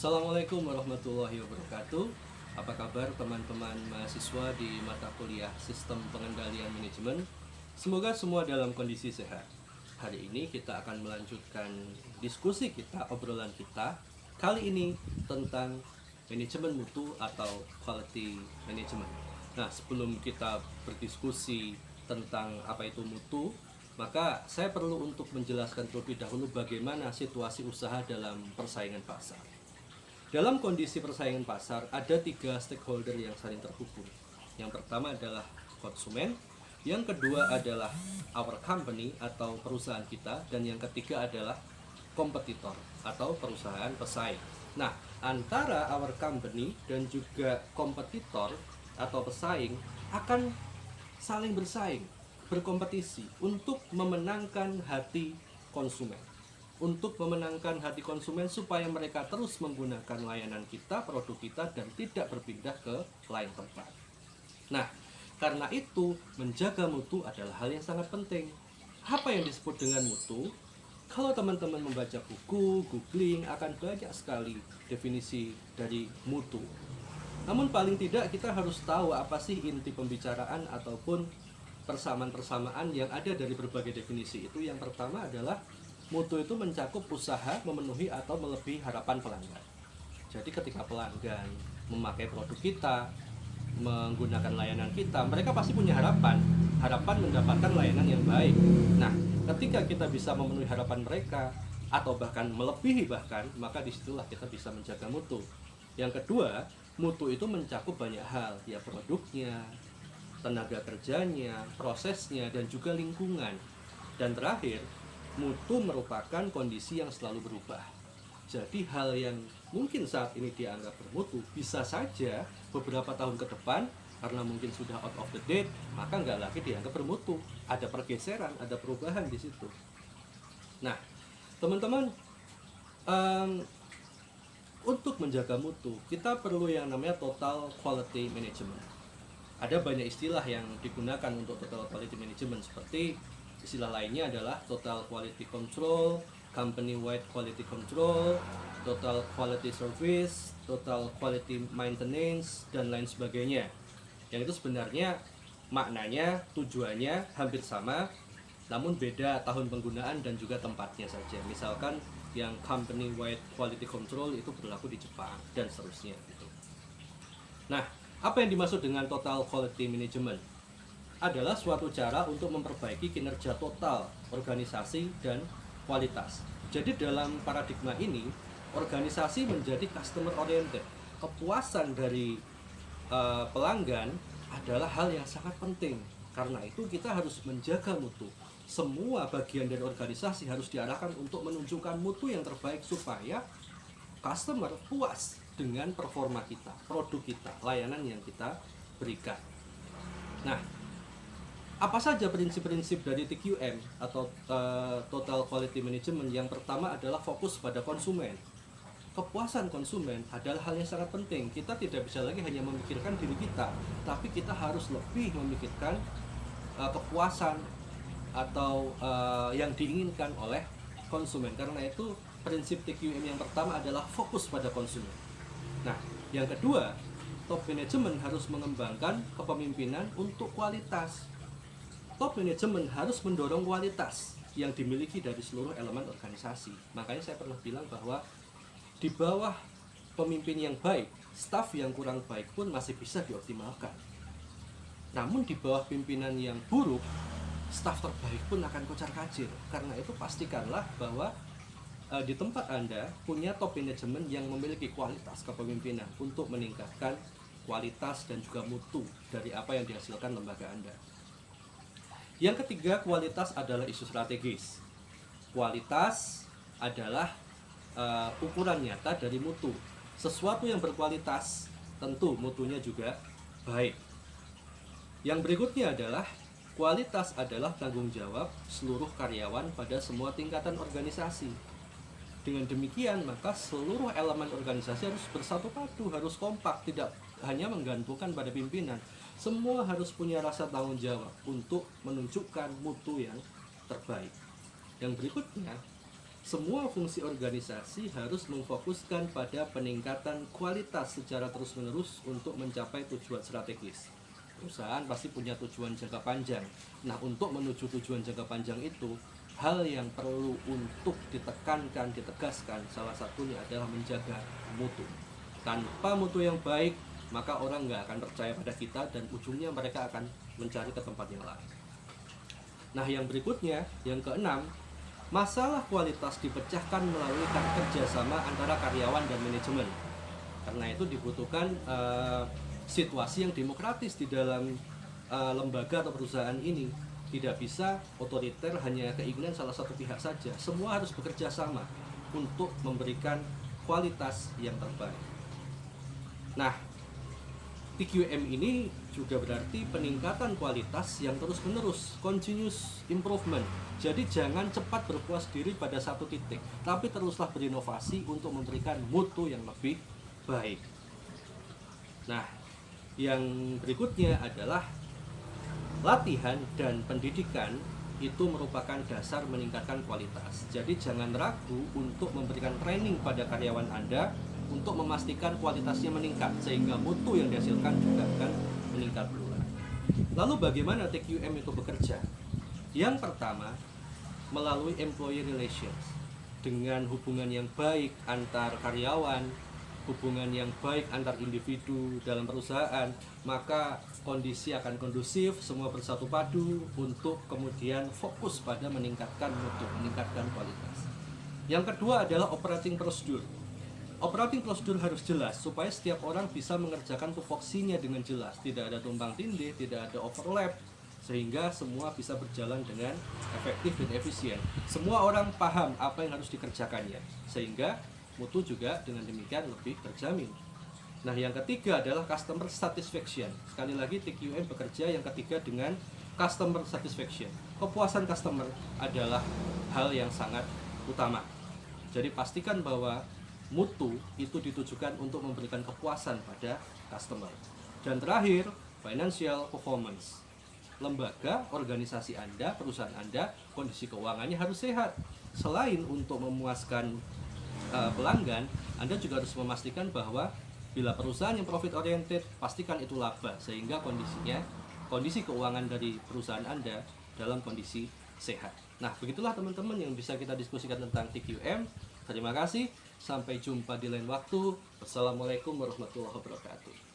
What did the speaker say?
Assalamualaikum warahmatullahi wabarakatuh. Apa kabar teman-teman mahasiswa di mata kuliah Sistem Pengendalian Manajemen? Semoga semua dalam kondisi sehat. Hari ini kita akan melanjutkan diskusi kita, obrolan kita. Kali ini tentang manajemen mutu atau quality management. Nah, sebelum kita berdiskusi tentang apa itu mutu, maka saya perlu untuk menjelaskan terlebih dahulu bagaimana situasi usaha dalam persaingan pasar. Dalam kondisi persaingan pasar, ada 3 stakeholder yang saling terhubung. Yang pertama adalah konsumen, yang kedua adalah our company atau perusahaan kita, dan yang ketiga adalah kompetitor atau perusahaan pesaing. Nah, antara our company dan juga kompetitor atau pesaing akan saling bersaing, berkompetisi untuk memenangkan hati konsumen. Untuk memenangkan hati konsumen supaya mereka terus menggunakan layanan kita, produk kita, dan tidak berpindah ke lain tempat. Nah, karena itu menjaga mutu adalah hal yang sangat penting. Apa yang disebut dengan mutu? Kalau teman-teman membaca buku, googling, akan banyak sekali definisi dari mutu. Namun paling tidak kita harus tahu apa sih inti pembicaraan ataupun persamaan-persamaan yang ada dari berbagai definisi itu. Yang pertama adalah mutu itu mencakup usaha memenuhi atau melebihi harapan pelanggan. Jadi ketika pelanggan memakai produk kita, menggunakan layanan kita, mereka pasti punya harapan mendapatkan layanan yang baik. Nah, ketika kita bisa memenuhi harapan mereka atau bahkan melebihi maka disitulah kita bisa menjaga mutu. Yang kedua, mutu itu mencakup banyak hal, ya produknya, tenaga kerjanya, prosesnya, dan juga lingkungan. Dan terakhir, mutu merupakan kondisi yang selalu berubah. Jadi hal yang mungkin saat ini dianggap bermutu bisa saja beberapa tahun ke depan karena mungkin sudah out of the date, maka nggak lagi dianggap bermutu. Ada pergeseran, ada perubahan di situ. Nah, teman-teman, untuk menjaga mutu kita perlu yang namanya total quality management. Ada banyak istilah yang digunakan untuk total quality management, seperti istilah lainnya adalah total quality control, company wide quality control, total quality service, total quality maintenance, dan lain sebagainya. Yang itu sebenarnya maknanya, tujuannya hampir sama, namun beda tahun penggunaan dan juga tempatnya saja. Misalkan yang company wide quality control itu berlaku di Jepang dan seterusnya gitu. Nah, apa yang dimaksud dengan total quality management? Adalah suatu cara untuk memperbaiki kinerja total organisasi dan kualitas. Jadi dalam paradigma ini, organisasi menjadi customer oriented. Kepuasan dari pelanggan adalah hal yang sangat penting. Karena itu kita harus menjaga mutu. Semua bagian dari organisasi harus diarahkan untuk menunjukkan mutu yang terbaik supaya customer puas dengan performa kita, produk kita, layanan yang kita berikan. Nah, apa saja prinsip-prinsip dari TQM atau Total Quality Management? Yang pertama adalah fokus pada konsumen. Kepuasan konsumen adalah hal yang sangat penting. Kita tidak bisa lagi hanya memikirkan diri kita, tapi kita harus lebih memikirkan kepuasan atau yang diinginkan oleh konsumen. Karena itu prinsip TQM yang pertama adalah fokus pada konsumen. Nah, yang kedua, top management harus mengembangkan kepemimpinan untuk kualitas. Top manajemen harus mendorong kualitas yang dimiliki dari seluruh elemen organisasi. Makanya saya pernah bilang bahwa di bawah pemimpin yang baik, staf yang kurang baik pun masih bisa dioptimalkan. Namun di bawah pimpinan yang buruk, staf terbaik pun akan kocar-kacir. Karena itu pastikanlah bahwa di tempat Anda punya top manajemen yang memiliki kualitas kepemimpinan untuk meningkatkan kualitas dan juga mutu dari apa yang dihasilkan lembaga Anda. Yang ketiga, kualitas adalah isu strategis. Kualitas adalah ukuran nyata dari mutu. Sesuatu yang berkualitas, tentu mutunya juga baik. Yang berikutnya adalah kualitas adalah tanggung jawab seluruh karyawan pada semua tingkatan organisasi. Dengan demikian, maka seluruh elemen organisasi harus bersatu padu, harus kompak, tidak hanya menggantungkan pada pimpinan. Semua harus punya rasa tanggung jawab untuk menunjukkan mutu yang terbaik. Yang berikutnya, semua fungsi organisasi harus memfokuskan pada peningkatan kualitas secara terus-menerus untuk mencapai tujuan strategis. Perusahaan pasti punya tujuan jangka panjang. Nah, untuk menuju tujuan jangka panjang itu, hal yang perlu untuk ditekankan, ditegaskan, salah satunya adalah menjaga mutu. Tanpa mutu yang baik, maka orang nggak akan percaya pada kita dan ujungnya mereka akan mencari ke tempat yang lain. Nah, yang berikutnya, yang keenam, masalah kualitas dipecahkan melalui kerjasama antara karyawan dan manajemen. Karena itu dibutuhkan situasi yang demokratis di dalam lembaga atau perusahaan ini. Tidak bisa otoriter hanya keinginan salah satu pihak saja. Semua harus bekerja sama untuk memberikan kualitas yang terbaik. Nah, TQM ini juga berarti peningkatan kualitas yang terus-menerus, continuous improvement. Jadi jangan cepat berpuas diri pada satu titik, tapi teruslah berinovasi untuk memberikan mutu yang lebih baik. Nah, yang berikutnya adalah latihan dan pendidikan itu merupakan dasar meningkatkan kualitas. Jadi jangan ragu untuk memberikan training pada karyawan Anda untuk memastikan kualitasnya meningkat sehingga mutu yang dihasilkan juga akan meningkat pula. Lalu bagaimana TQM itu bekerja? Yang pertama, melalui employee relations, dengan hubungan yang baik antar karyawan, hubungan yang baik antar individu dalam perusahaan, maka kondisi akan kondusif, semua bersatu padu untuk kemudian fokus pada meningkatkan mutu, meningkatkan kualitas. Yang kedua adalah operating procedure. Operating prosedur harus jelas supaya setiap orang bisa mengerjakan tupoksinya dengan jelas, tidak ada tumpang tindih, tidak ada overlap, sehingga semua bisa berjalan dengan efektif dan efisien. Semua orang paham apa yang harus dikerjakannya, sehingga mutu juga dengan demikian lebih terjamin. Nah, yang ketiga adalah customer satisfaction. Sekali lagi TQM bekerja yang ketiga dengan customer satisfaction. Kepuasan customer adalah hal yang sangat utama. Jadi pastikan bahwa mutu itu ditujukan untuk memberikan kepuasan pada customer. Dan terakhir, financial performance. Lembaga, organisasi Anda, perusahaan Anda, kondisi keuangannya harus sehat. Selain untuk memuaskan pelanggan, Anda juga harus memastikan bahwa bila perusahaan yang profit oriented, pastikan itu laba sehingga kondisi keuangan dari perusahaan Anda dalam kondisi sehat. Nah, begitulah teman-teman yang bisa kita diskusikan tentang TQM. Terima kasih. Sampai jumpa di lain waktu. Wassalamualaikum warahmatullahi wabarakatuh.